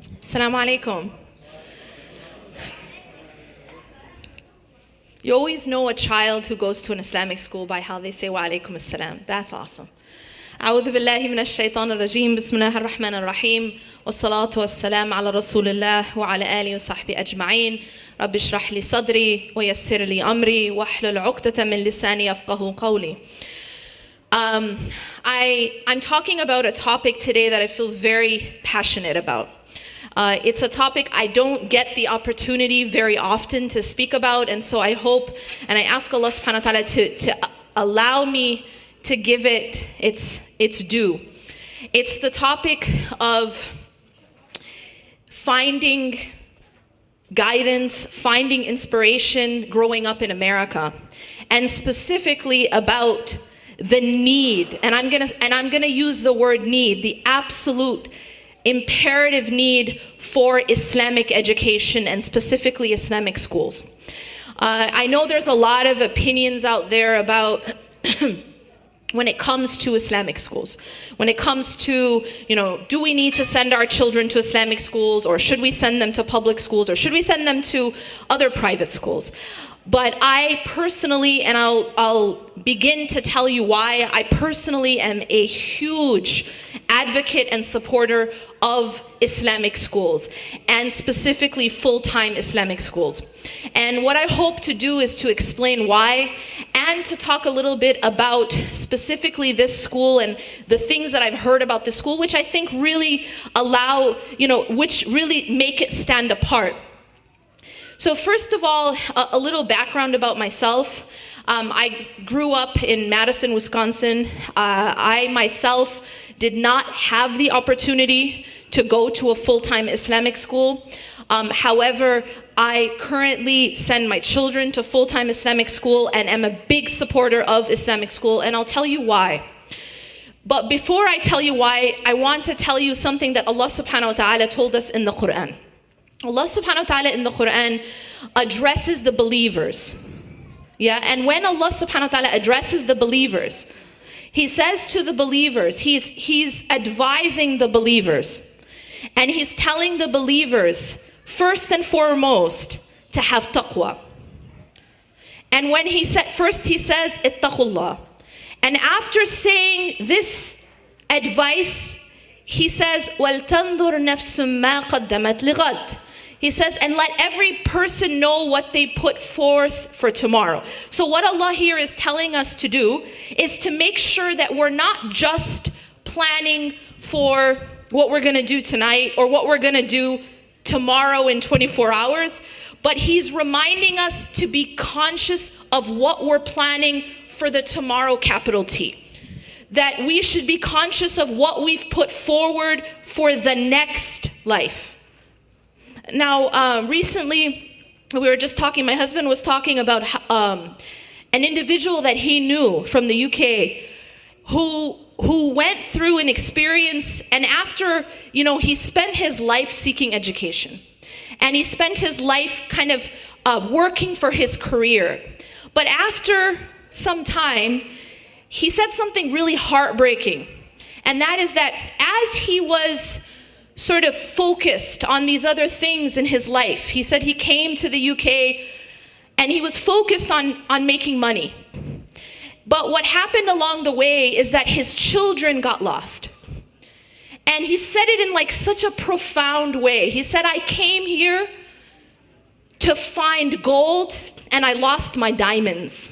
Assalamu alaikum. You always know a child who goes to an Islamic school by how they say wa alaikum assalam. That's awesome. أعوذ بالله من الشيطان الرجيم بسم الله الرحمن الرحيم والصلاة والسلام على رسول الله وعلى آله وصحبه أجمعين رب اشرح لي صدري ويسر لي أمري واحلل عقدة من لساني يفقهوا قولي. I'm talking about a topic today that I feel very passionate about. It's a topic I don't get the opportunity very often to speak about, and so I hope and I ask Allah subhanahu wa ta'ala to allow me to give it its due. It's the topic of finding guidance, finding inspiration growing up in America, and specifically about the need, and I'm gonna use the word need, the absolute imperative need for Islamic education and specifically Islamic schools. I know there's a lot of opinions out there about when it comes to Islamic schools, when it comes to, do we need to send our children to Islamic schools, or should we send them to public schools, or should we send them to other private schools? But I personally, and I'll begin to tell you why, I personally am a huge advocate and supporter of Islamic schools, and specifically full-time Islamic schools. And what I hope to do is to explain why, and to talk a little bit about specifically this school and the things that I've heard about this school, which I think really which really make it stand apart. So first of all, a little background about myself. I grew up in Madison, Wisconsin. I myself did not have the opportunity to go to a full-time Islamic school. However, I currently send my children to full-time Islamic school and am a big supporter of Islamic school, and I'll tell you why. But before I tell you why, I want to tell you something that Allah subhanahu wa ta'ala told us in the Quran. Allah subhanahu wa ta'ala in the Quran addresses the believers. Yeah, and when Allah subhanahu wa ta'ala addresses the believers, He says to the believers, He's advising the believers, and He's telling the believers, first and foremost, to have taqwa. And when He said, first He says, ittaqullah. And after saying this advice, He says, وَلْتَنْظُرْ نَفْسٌ مَا قَدَّمَتْ لِغَدٍ. He says, and let every person know what they put forth for tomorrow. So what Allah here is telling us to do is to make sure that we're not just planning for what we're going to do tonight or what we're going to do tomorrow in 24 hours, but He's reminding us to be conscious of what we're planning for the tomorrow, capital T. That we should be conscious of what we've put forward for the next life. Now, recently, we were just talking, my husband was talking about an individual that he knew from the UK who went through an experience, and after, he spent his life seeking education. And he spent his life kind of working for his career. But after some time, he said something really heartbreaking. And that is that as he was sort of focused on these other things in his life, he said he came to the UK and he was focused on making money. But what happened along the way is that his children got lost. And he said it in like such a profound way. He said, I came here to find gold and I lost my diamonds.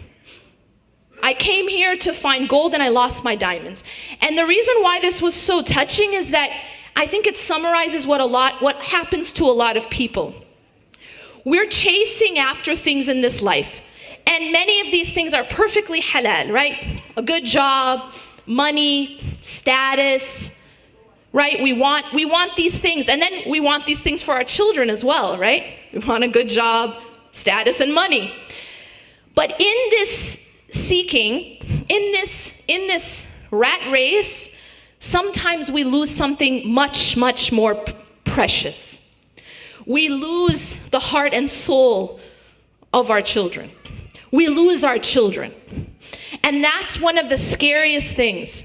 I came here to find gold and I lost my diamonds. And the reason why this was so touching is that I think it summarizes what happens to a lot of people. We're chasing after things in this life. And many of these things are perfectly halal, right? A good job, money, status, right? We want these things, and then we want these things for our children as well, right? We want a good job, status, and money. But in this seeking, in this rat race, sometimes we lose something much, much more precious. We lose the heart and soul of our children. We lose our children. And that's one of the scariest things.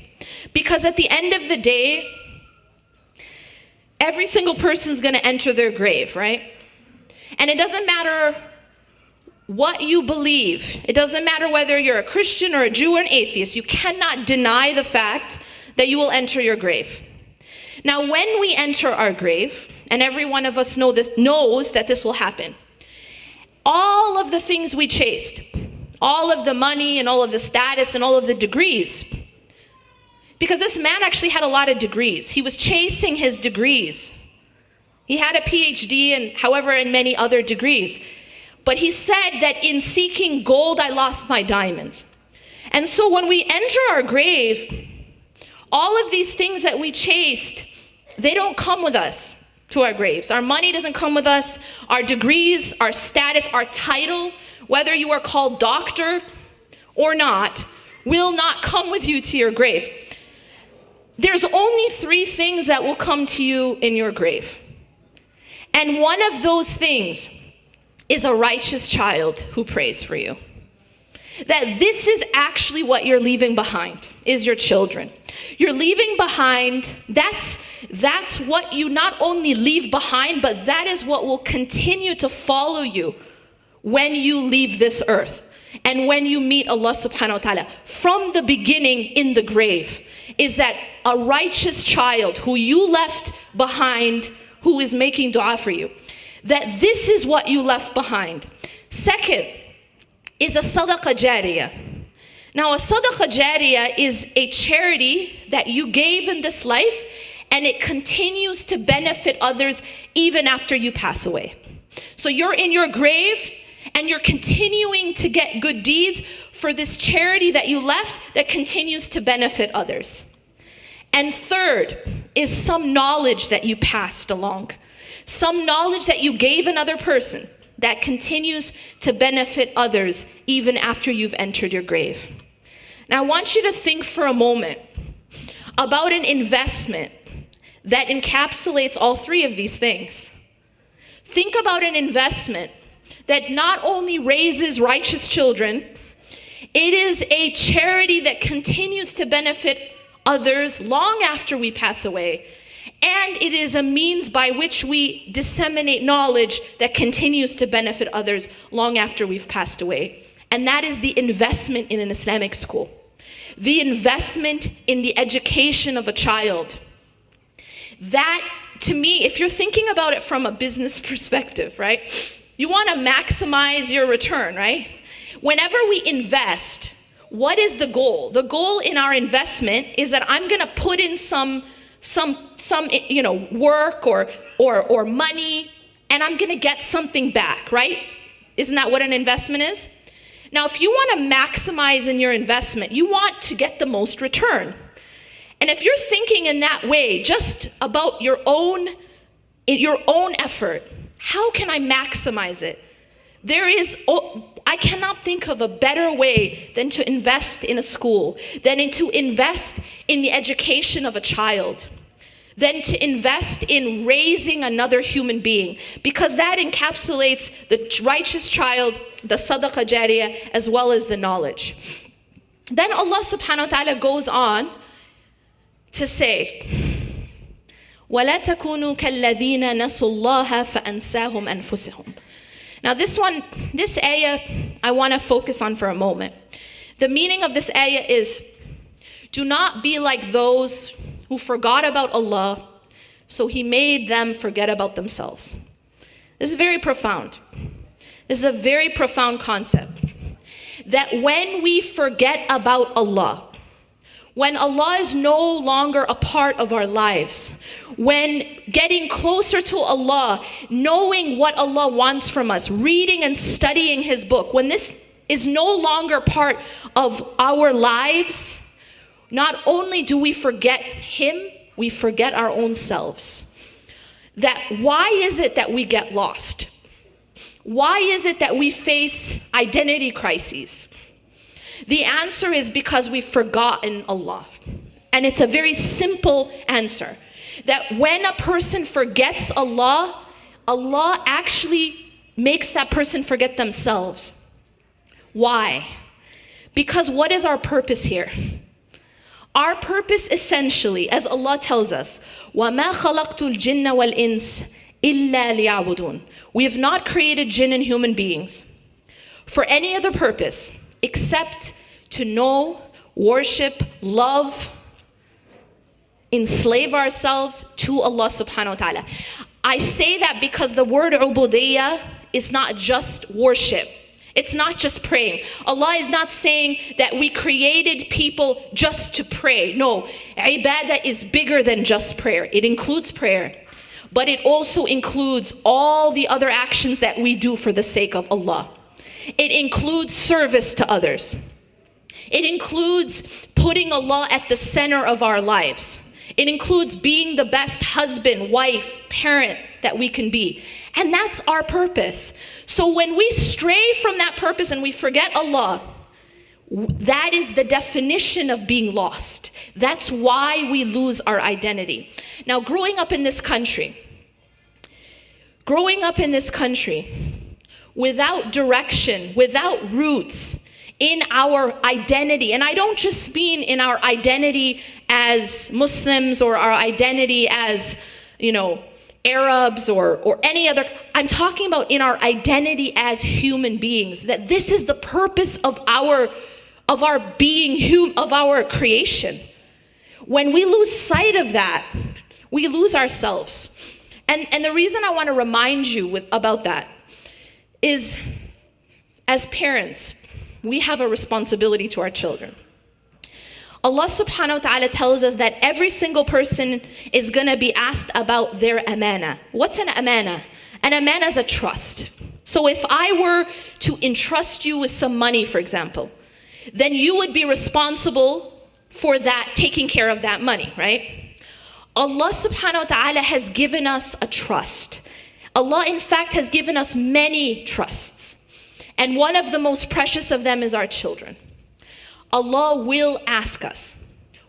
Because at the end of the day, every single person's going to enter their grave, right? And it doesn't matter what you believe. It doesn't matter whether you're a Christian or a Jew or an atheist. You cannot deny the fact that you will enter your grave. Now, when we enter our grave, and every one of us knows that this will happen, all of the things we chased, all of the money and all of the status and all of the degrees, because this man actually had a lot of degrees. He was chasing his degrees. He had a PhD and however in many other degrees. But he said that in seeking gold, I lost my diamonds. And so when we enter our grave, all of these things that we chased, they don't come with us to our graves. Our money doesn't come with us. Our degrees, our status, our title, whether you are called doctor or not, will not come with you to your grave. There's only 3 things that will come to you in your grave. And one of those things is a righteous child who prays for you. That this is actually what you're leaving behind, is your children. You're leaving behind, that's what you not only leave behind, but that is what will continue to follow you when you leave this earth. And when you meet Allah subhanahu wa ta'ala, from the beginning in the grave, is that a righteous child who you left behind, who is making dua for you, that this is what you left behind. Second is a sadaqah jariyah. Now, a sadaqah jariyah is a charity that you gave in this life, and it continues to benefit others even after you pass away. So you're in your grave, and you're continuing to get good deeds for this charity that you left that continues to benefit others. And third is some knowledge that you passed along. Some knowledge that you gave another person that continues to benefit others even after you've entered your grave. Now I want you to think for a moment about an investment that encapsulates all 3 of these things. Think about an investment that not only raises righteous children, it is a charity that continues to benefit others long after we pass away, and it is a means by which we disseminate knowledge that continues to benefit others long after we've passed away. And that is the investment in an Islamic school. The investment in the education of a child. That, to me, if you're thinking about it from a business perspective, right? You want to maximize your return, right? Whenever we invest, what is the goal? The goal in our investment is that I'm going to put in some work or money, and I'm going to get something back, right? Isn't that what an investment is? Now, if you want to maximize in your investment, you want to get the most return. And if you're thinking in that way, just about your own effort, how can I maximize it? I cannot think of a better way than to invest in a school, than to invest in the education of a child, than to invest in raising another human being, because that encapsulates the righteous child, the sadaqah jariyah, as well as the knowledge. Then Allah subhanahu wa ta'ala goes on to say, وَلَا تَكُونُوا كَالَّذِينَ نَسُوا اللَّهَ فَأَنْسَاهُمْ أَنفُسَهُمْ. Now this ayah, I want to focus on for a moment. The meaning of this ayah is, do not be like those who forgot about Allah, so He made them forget about themselves. This is very profound. This is a very profound concept. That when we forget about Allah, when Allah is no longer a part of our lives, when getting closer to Allah, knowing what Allah wants from us, reading and studying His book, when this is no longer part of our lives, not only do we forget Him, we forget our own selves. That why is it that we get lost? Why is it that we face identity crises? The answer is because we've forgotten Allah. And it's a very simple answer. That when a person forgets Allah, Allah actually makes that person forget themselves. Why? Because what is our purpose here? Our purpose essentially, as Allah tells us, وَمَا خَلَقْتُ الْجِنَّ وَالْإِنسِ إِلَّا لِيَعْبُدُونَ. We have not created jinn and human beings for any other purpose except to know, worship, love, enslave ourselves to Allah subhanahu wa ta'ala. I say that because the word ubudiyya is not just worship. It's not just praying. Allah is not saying that we created people just to pray. No, ibadah is bigger than just prayer. It includes prayer, but it also includes all the other actions that we do for the sake of Allah. It includes service to others. It includes putting Allah at the center of our lives. It includes being the best husband, wife, parent that we can be. And that's our purpose. So when we stray from that purpose and we forget Allah, that is the definition of being lost. That's why we lose our identity. Now, growing up in this country, without direction, without roots in our identity, and I don't just mean in our identity as Muslims or our identity as, Arabs or any other, I'm talking about in our identity as human beings, that this is the purpose of our being, of our creation. When we lose sight of that, we lose ourselves. And the reason I want to remind you about that is, as parents, we have a responsibility to our children. Allah subhanahu wa ta'ala tells us that every single person is going to be asked about their amana. What's an amana? An amana is a trust. So if I were to entrust you with some money, for example, then you would be responsible for that, taking care of that money, right? Allah subhanahu wa ta'ala has given us a trust. Allah, in fact, has given us many trusts. And one of the most precious of them is our children. Allah will ask us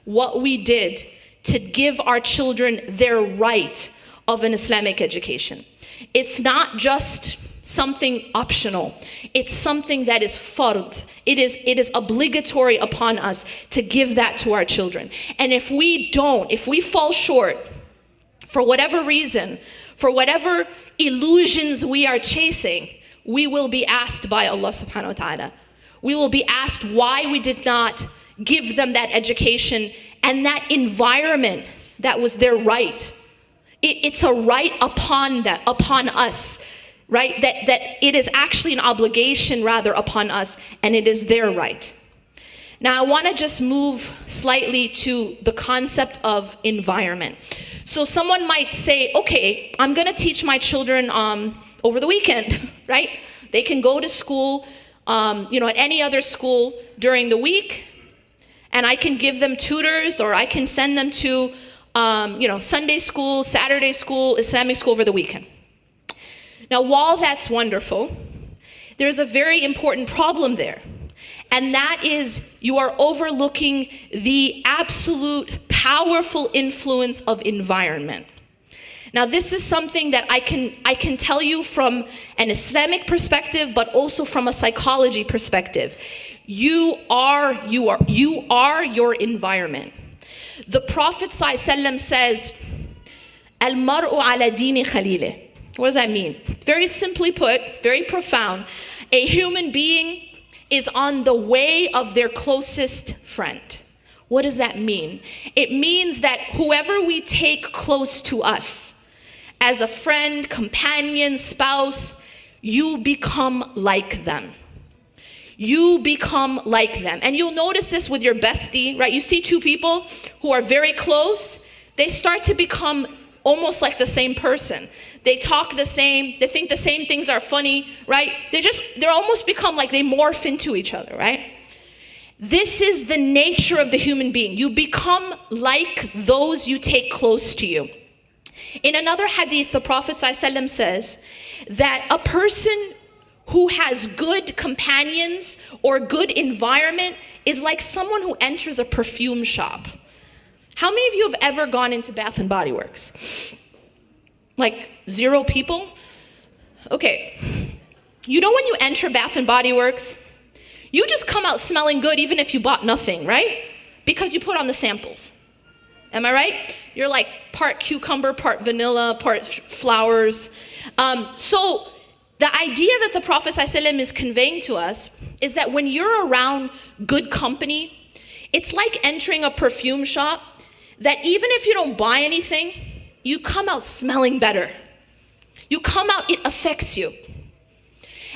what we did to give our children their right of an Islamic education. It's not just something optional. It's something that is fard. It is obligatory upon us to give that to our children. And if we fall short, for whatever reason, for whatever illusions we are chasing, we will be asked by Allah subhanahu wa ta'ala. We will be asked why we did not give them that education and that environment that was their right. It's a right upon us, right? That it is actually an obligation rather upon us, and it is their right. Now I want to just move slightly to the concept of environment. So someone might say, okay, I'm going to teach my children over the weekend, right? They can go to school, at any other school during the week, and I can give them tutors, or I can send them to, Sunday school, Saturday school, Islamic school over the weekend. Now, while that's wonderful, there's a very important problem there, and that is you are overlooking the absolute powerful influence of environment. Now, this is something that I can tell you from an Islamic perspective, but also from a psychology perspective. You are your environment. The Prophet ﷺ says, "Al-mar'u ala dini khalileh." What does that mean? Very simply put, very profound. A human being is on the way of their closest friend. What does that mean? It means that whoever we take close to us, as a friend, companion, spouse, you become like them. You become like them. And you'll notice this with your bestie, right? You see two people who are very close, they start to become almost like the same person. They talk the same, they think the same things are funny, right? They're almost become like they morph into each other, right? This is the nature of the human being. You become like those you take close to you. In another hadith, the Prophet ﷺ says that a person who has good companions or good environment is like someone who enters a perfume shop. How many of you have ever gone into Bath and Body Works? Like 0 people? Okay. You know when you enter Bath and Body Works, you just come out smelling good even if you bought nothing, right? Because you put on the samples. Am I right? You're like part cucumber, part vanilla, part flowers. So the idea that the Prophet ﷺ is conveying to us is that when you're around good company, it's like entering a perfume shop, that even if you don't buy anything, you come out smelling better. You come out, it affects you.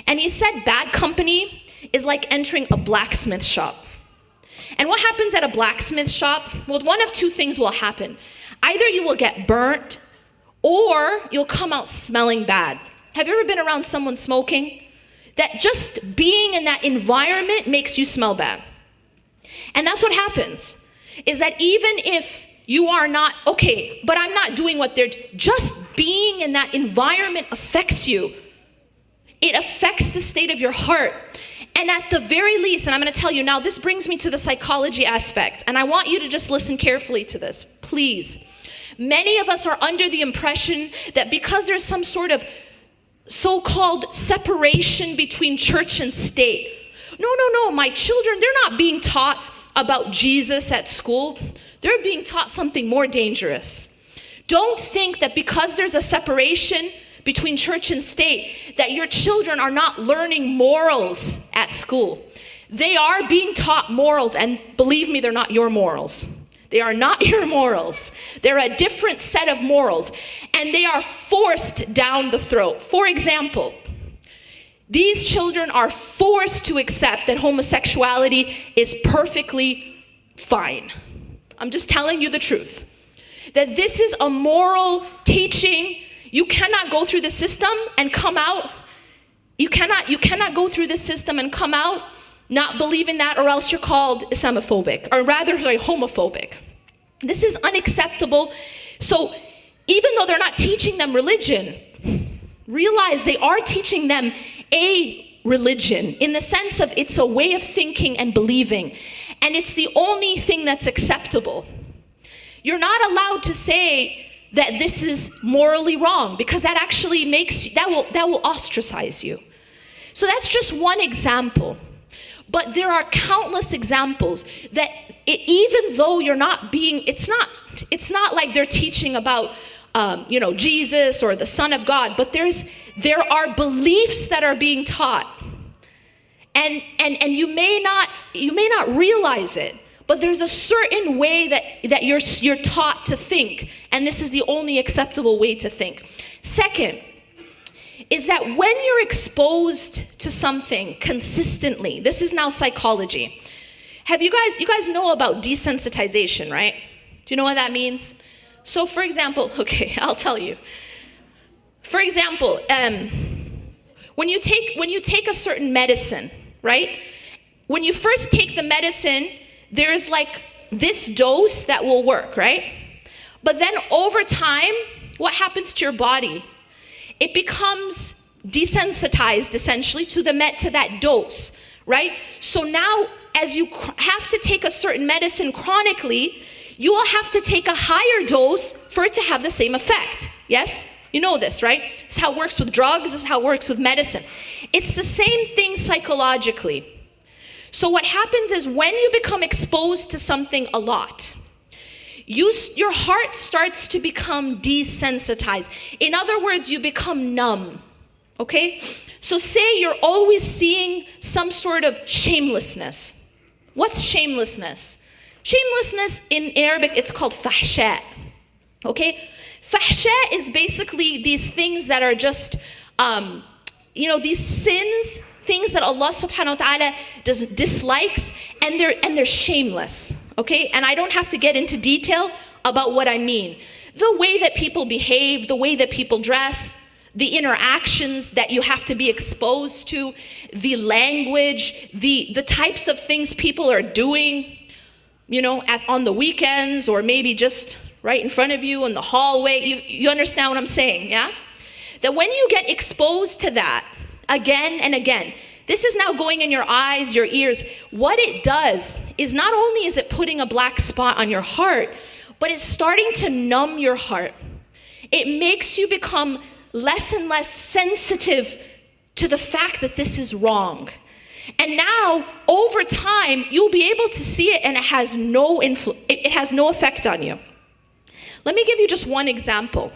And he said bad company is like entering a blacksmith shop. And what happens at a blacksmith shop? Well, one of two things will happen. Either you will get burnt, or you'll come out smelling bad. Have you ever been around someone smoking? That just being in that environment makes you smell bad. And that's what happens, is that even if you are not, okay, but I'm not doing what they're, just being in that environment affects you. It affects the state of your heart. And at the very least, and I'm going to tell you now, this brings me to the psychology aspect, and I want you to just listen carefully to this, please. Many of us are under the impression that because there's some sort of so-called separation between church and state. No, my children, they're not being taught about Jesus at school. They're being taught something more dangerous. Don't think that because there's a separation between church and state, that your children are not learning morals at school. They are being taught morals, and believe me, they're not your morals. They are not your morals. They're a different set of morals, and they are forced down the throat. For example, these children are forced to accept that homosexuality is perfectly fine. I'm just telling you the truth. That this is a moral teaching. You cannot go through the system and come out. You cannot go through the system and come out not believing that, or else you're called Islamophobic, or rather, homophobic. This is unacceptable. So even though they're not teaching them religion, realize they are teaching them a religion in the sense of it's a way of thinking and believing, and it's the only thing that's acceptable. You're not allowed to say that this is morally wrong, because that actually makes that will ostracize you. So that's just one example. But there are countless examples that even though you're not being, it's not like they're teaching about Jesus or the Son of God, but there are beliefs that are being taught, and you may not realize it, but there's a certain way that you're taught to think, and this is the only acceptable way to think. Second, is that when you're exposed to something consistently, this is now psychology. You guys know about desensitization, right? Do you know what that means? So for example, okay, I'll tell you. For example, when you take a certain medicine, right? When you first take the medicine, there's like this dose that will work, right? But then over time, what happens to your body? It becomes desensitized essentially to that dose, right? So now as you have to take a certain medicine chronically, you will have to take a higher dose for it to have the same effect. Yes? You know this, right? It's how it works with drugs, it's how it works with medicine. It's the same thing psychologically. So what happens is when you become exposed to something a lot, your heart starts to become desensitized. In other words, you become numb, okay? So say you're always seeing some sort of shamelessness. What's shamelessness? Shamelessness in Arabic, it's called fahsha, okay? Fahsha is basically these things that are just, these sins, things that Allah subhanahu wa ta'ala dislikes, and they're shameless, okay? And I don't have to get into detail about what I mean. The way that people behave, the way that people dress, the interactions that you have to be exposed to, the language, the types of things people are doing, on the weekends, or maybe just right in front of you in the hallway. You understand what I'm saying, yeah? That when you get exposed to that again and again, this is now going in your eyes, your ears. What it does is not only is it putting a black spot on your heart, but it's starting to numb your heart. It makes you become less and less sensitive to the fact that this is wrong. And now, over time, you'll be able to see it and it has no effect on you. Let me give you just one example.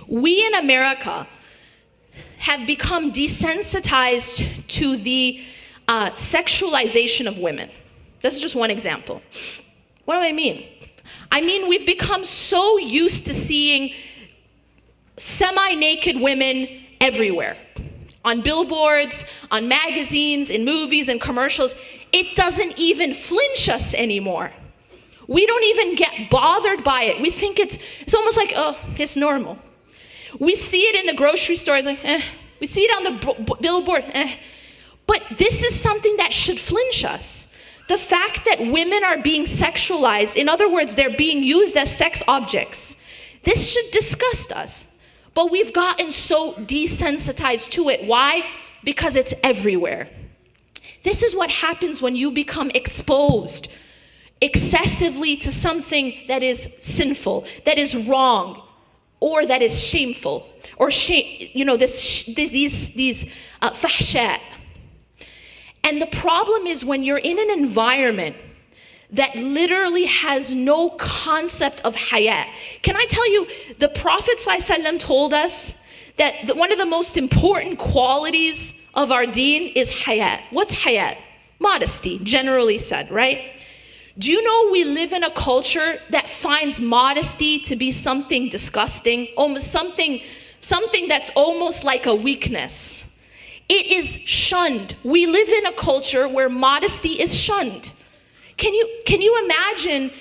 We in America have become desensitized to the sexualization of women. This is just one example. What do I mean? I mean, we've become so used to seeing semi-naked women everywhere. On billboards, on magazines, in movies and commercials. It doesn't even flinch us anymore. We don't even get bothered by it. We think it's almost like, oh, it's normal. We see it in the grocery stores, like, eh. We see it on the billboard, eh. But this is something that should flinch us. The fact that women are being sexualized, in other words, they're being used as sex objects, this should disgust us. But we've gotten so desensitized to it. Why? Because it's everywhere. This is what happens when you become exposed excessively to something that is sinful, that is wrong, or that is shameful, or these fahsha. And the problem is when you're in an environment that literally has no concept of hayat. Can I tell you, the Prophet ﷺ told us that one of the most important qualities of our deen is hayat. What's hayat? Modesty, generally said, right? Do you know we live in a culture that finds modesty to be something disgusting, almost something that's almost like a weakness? It is shunned. We live in a culture where modesty is shunned. Can you imagine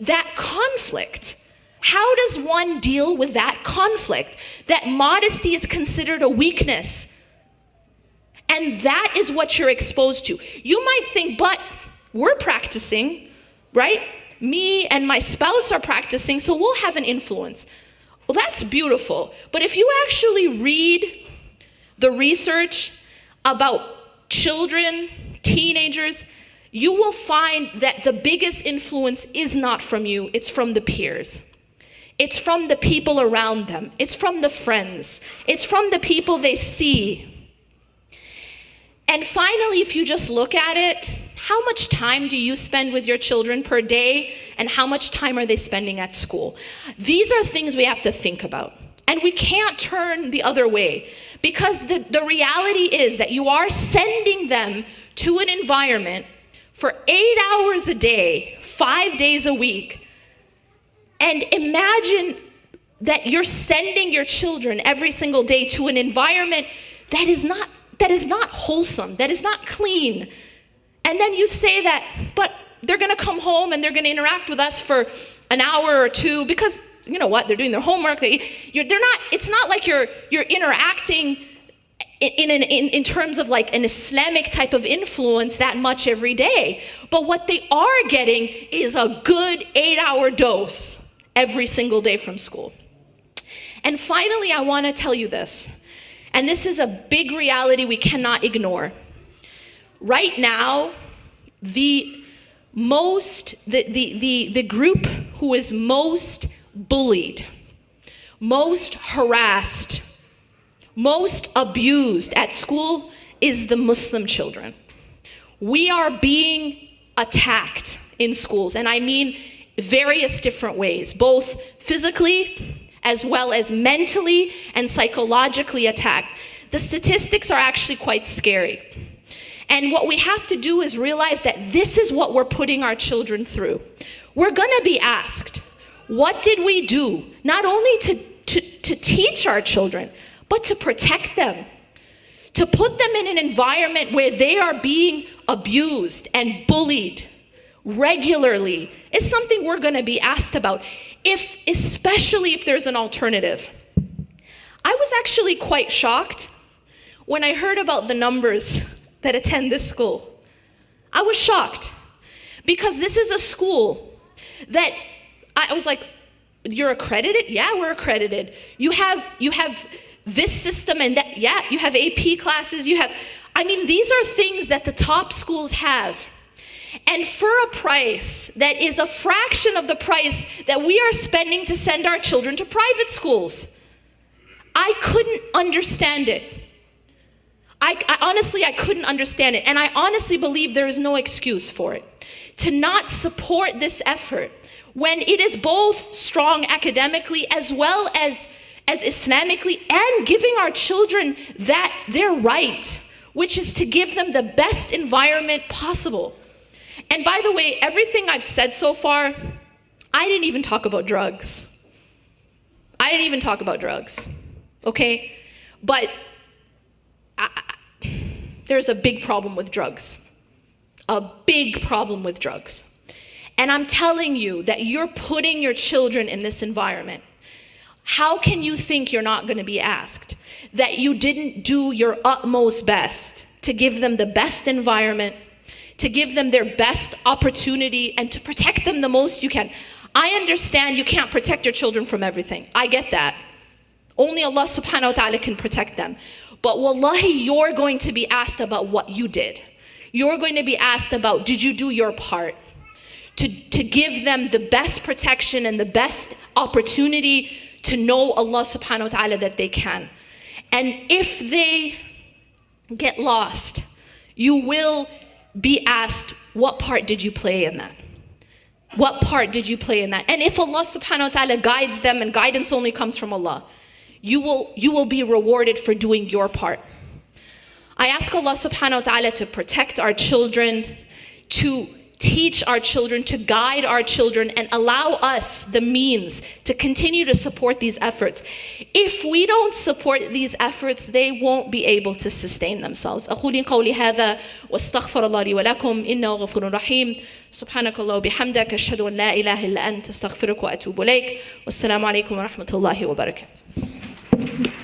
that conflict? How does one deal with that conflict? That modesty is considered a weakness. And that is what you're exposed to. You might think, but we're practicing, right? Me and my spouse are practicing, so we'll have an influence. Well, that's beautiful. But if you actually read the research about children, teenagers, you will find that the biggest influence is not from you, it's from the peers. It's from the people around them. It's from the friends. It's from the people they see. And finally, if you just look at it, how much time do you spend with your children per day, and how much time are they spending at school? These are things we have to think about. And we can't turn the other way, because the reality is that you are sending them to an environment for 8 hours a day, 5 days a week. And imagine that you're sending your children every single day to an environment that is not wholesome, that is not clean. And then you say that, but they're gonna come home and they're gonna interact with us for an hour or two because, you know what, they're doing their homework. It's not like you're interacting in terms of like an Islamic type of influence that much every day. But what they are getting is a good 8-hour dose every single day from school. And finally, I want to tell you this, and this is a big reality we cannot ignore. Right now, the group who is most bullied, most harassed, most abused at school is the Muslim children. We are being attacked in schools, and I mean various different ways, both physically as well as mentally and psychologically attacked. The statistics are actually quite scary. And what we have to do is realize that this is what we're putting our children through. We're gonna be asked, what did we do? Not only to teach our children, but to protect them, to put them in an environment where they are being abused and bullied regularly is something we're going to be asked about, especially if there's an alternative. I was actually quite shocked when I heard about the numbers that attend this school. I was shocked because this is a school that I was like, you're accredited? Yeah, we're accredited. You have this system and that, yeah, you have AP classes, these are things that the top schools have. And for a price that is a fraction of the price that we are spending to send our children to private schools. I couldn't understand it. Honestly, I couldn't understand it. And I honestly believe there is no excuse for it. To not support this effort when it is both strong academically as well as Islamically, and giving our children their right, which is to give them the best environment possible. And by the way, everything I've said so far, I didn't even talk about drugs. I didn't even talk about drugs, okay? But there's a big problem with drugs. A big problem with drugs. And I'm telling you that you're putting your children in this environment. How can you think you're not going to be asked? That you didn't do your utmost best to give them the best environment, to give them their best opportunity, and to protect them the most you can. I understand you can't protect your children from everything. I get that. Only Allah subhanahu wa ta'ala can protect them. But wallahi, you're going to be asked about what you did. You're going to be asked about, did you do your part? To give them the best protection and the best opportunity to know Allah subhanahu wa ta'ala that they can. And if they get lost, you will be asked, what part did you play in that? What part did you play in that? And if Allah subhanahu wa ta'ala guides them, and guidance only comes from Allah, you will be rewarded for doing your part. I ask Allah subhanahu wa ta'ala to protect our children, to teach our children, to guide our children, and allow us the means to continue to support these efforts. If we don't support these efforts, they won't be able to sustain themselves. أقول قولي هذا واستغفر الله لي ولكم إنه غفور رحيم سبحانك الله وبحمدك أشهد أن لا إله إلا أنت أستغفرك وأتوب إليك والسلام عليكم ورحمة الله وبركاته.